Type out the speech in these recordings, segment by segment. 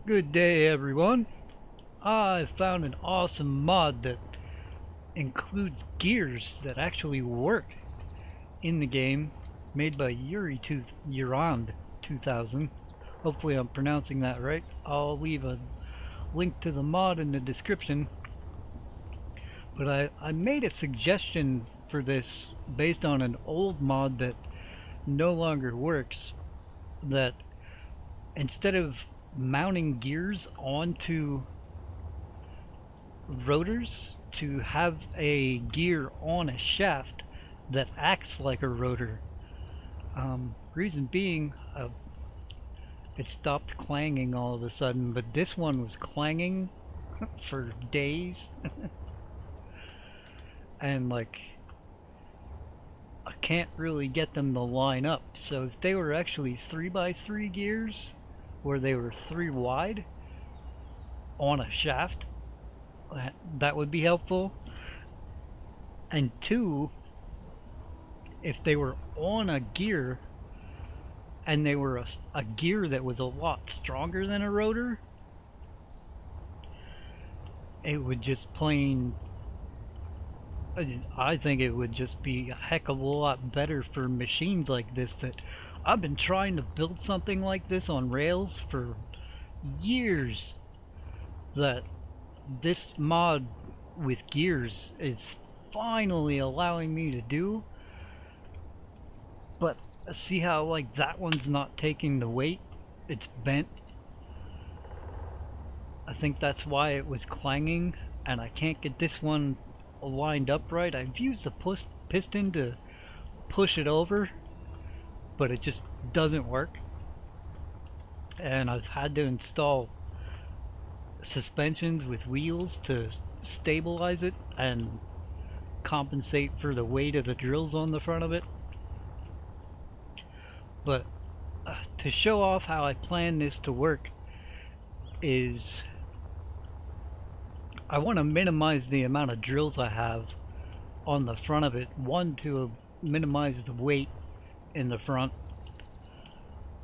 Good day, everyone. I found an awesome mod that includes gears that actually work in the game, made by Urand 2000. Hopefully I'm pronouncing that right. I'll leave a link to the mod in the description. But I made a suggestion for this based on an old mod that no longer works, that instead of mounting gears onto rotors, to have a gear on a shaft that acts like a rotor. Reason being, it stopped clanging all of a sudden, but this one was clanging for days. And like, I can't really get them to line up. So if they were actually 3x3 gears, where they were 3 wide on a shaft, that would be helpful. And 2, if they were on a gear and they were a gear that was a lot stronger than a rotor, it would just plain, I think it would just be a heck of a lot better for machines like this. That I've been trying to build something like this on rails for years, that this mod with gears is finally allowing me to do. But see how like that one's not taking the weight, it's bent. I think that's why it was clanging, and I can't get this one lined up right. I've used the piston to push it over, but it just doesn't work. And I've had to install suspensions with wheels to stabilize it and compensate for the weight of the drills on the front of it. But to show off how I plan this to work is, I want to minimize the amount of drills I have on the front of it. One, to minimize the weight in the front,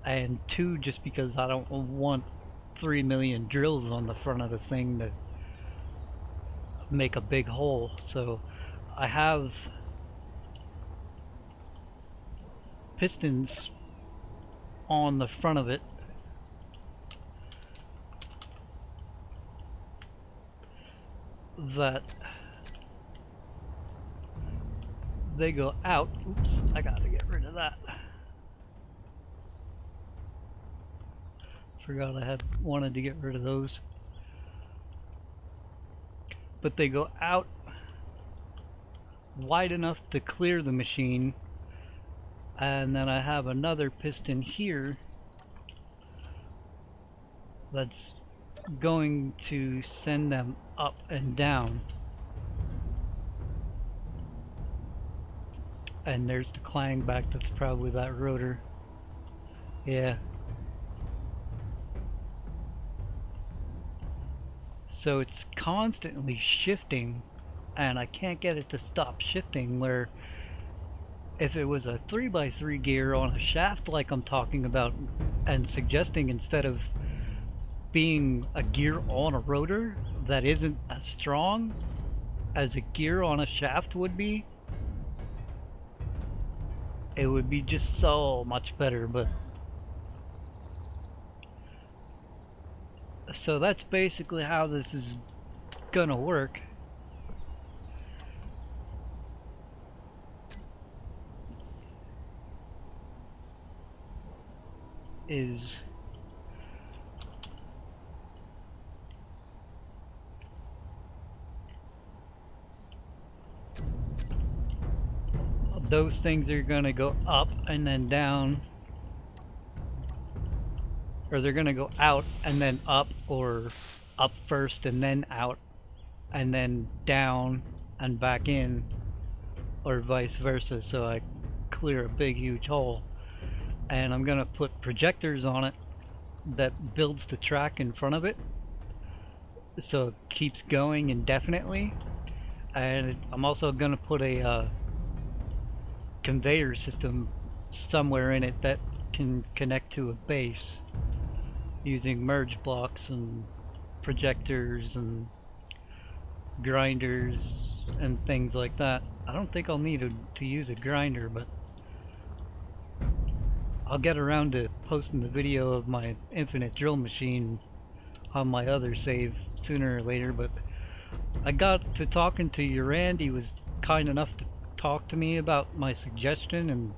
and 2, just because I don't want 3 million drills on the front of the thing to make a big hole. So I have pistons on the front of it that they go out. Oops, I gotta get rid of that. Forgot I had wanted to get rid of those. But they go out wide enough to clear the machine, and then I have another piston here that's going to send them up and down. And there's the clang back. That's probably that rotor. Yeah. So it's constantly shifting, and I can't get it to stop shifting. Where if it was a 3x3 gear on a shaft like I'm talking about and suggesting, instead of being a gear on a rotor that isn't as strong as a gear on a shaft would be, it would be just so much better. But so that's basically how this is gonna work. Is those things are gonna go up and then down, or they're gonna go out and then up, or up first and then out and then down and back in, or vice versa. So I clear a big huge hole, and I'm gonna put projectors on it that builds the track in front of it, so it keeps going indefinitely. And I'm also gonna put a conveyor system somewhere in it that can connect to a base. using merge blocks and projectors and grinders and things like that. I don't think I'll need to use a grinder, but I'll get around to posting the video of my infinite drill machine on my other save sooner or later. But I got to talking to Urand. He was kind enough to talk to me about my suggestion, and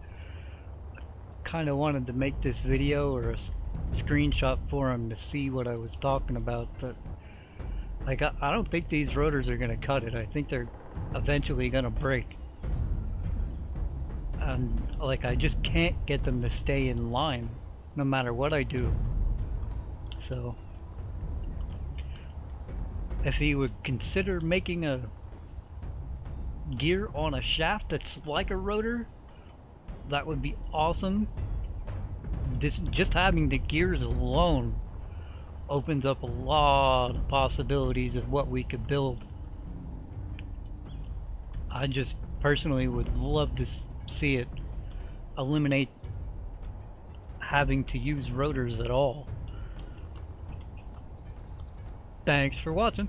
kind of wanted to make this video or a screenshot for him to see what I was talking about. But like, I don't think these rotors are gonna cut it. I think they're eventually gonna break. And like, I just can't get them to stay in line no matter what I do. So if he would consider making a gear on a shaft that's like a rotor, that would be awesome. Just having the gears alone opens up a lot of possibilities of what we could build. I just personally would love to see it eliminate having to use rotors at all. Thanks for watching.